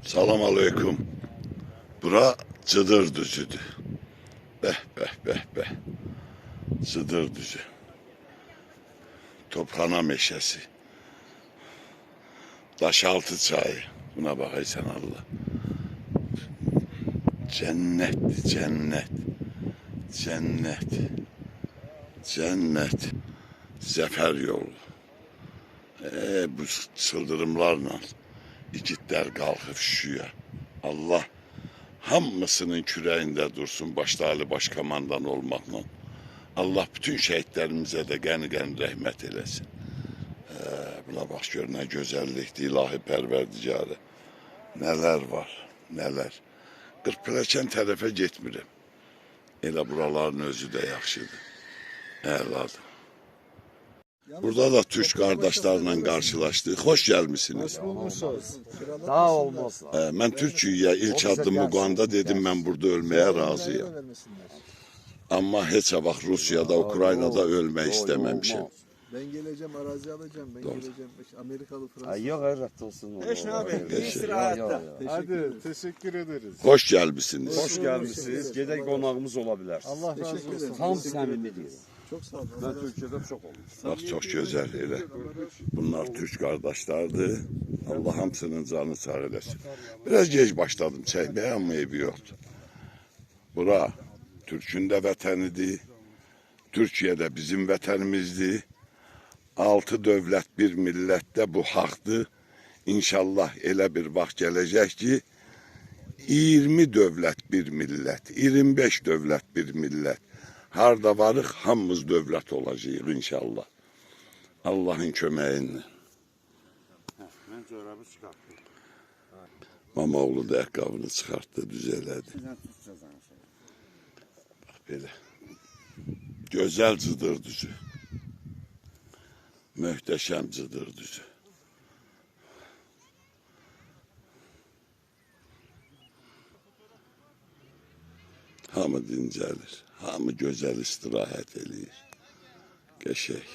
Salam aleyküm. Bura Cıdır düzüdür. Beh beh beh beh. Cıdır düzü. Tophana meşesi. Daşaltı çayı. Buna bakaysan Allah. Cennet, cennet. Cennet. Cennet. Zafer yolu. Bu çıldırımlarla igidler kalkıp şüya. Allah hamısının kürəyində dursun, başta Ali Başkomandan olmaqla. Allah bütün şəhidlərimizə də qəni-qəni rəhmət eləsin. Buna bax gör, nə gözəllikdir, ilahi pərverdigarı. Nələr var, nələr. Qırpiləkən tərəfə getmirəm. Elə buraların özü də yaxşıdır. Əladır. Burada da Türk kardeşlerle karşılaştık. Hoş gelmişsiniz. Daha olmaz. Ben Türkiye'ye ilk adımı koyanda dedim ben burada ölmeye razıyım. Ama hiç bak Rusya'da, Ukrayna'da ölmek istememişim. Ben geleceğim, arazi alacağım. Ben geleceğim. Amerikalı, Fransız. Yok hayret olsun. Eş ne abi? İyi istirahatta. Hadi, teşekkür ederiz. Hoş gelmişsiniz. Hoş gelmişsiniz. Gedək qonağımız ola bilər. Allah razı olsun. Tam səmimi deyil. Çok sağ olun. Ben Türkiye'de çok olmuş. Bak çok güzel elə. Bunlar Türk kardeşlerdi. Allah hamısının canı sağ eləsin. Biraz geç başladım çəkməyə ama evi yoktu. Bura Türk'ün de vətənidir. Türkiye'de bizim vətənimizdir. 6 dövlət bir millətdə bu haqdır. İnşallah elə bir vaxt gələcək ki 20 dövlət bir millət, 25 dövlət bir millət. Harda varıq hamımız dövlət olacağıq inşallah. Allah'ın köməyinlə. Mən çorabı çıxartdım. Mamoğlu da ayakkabını çıxartdı, düzələdi. Bak belə. Gözəl Cıdır düzü. Möhtəşəm Cıdır düzü. Hamı dincəlir, hamı gözəl istirahət eləyir. Qəşəng.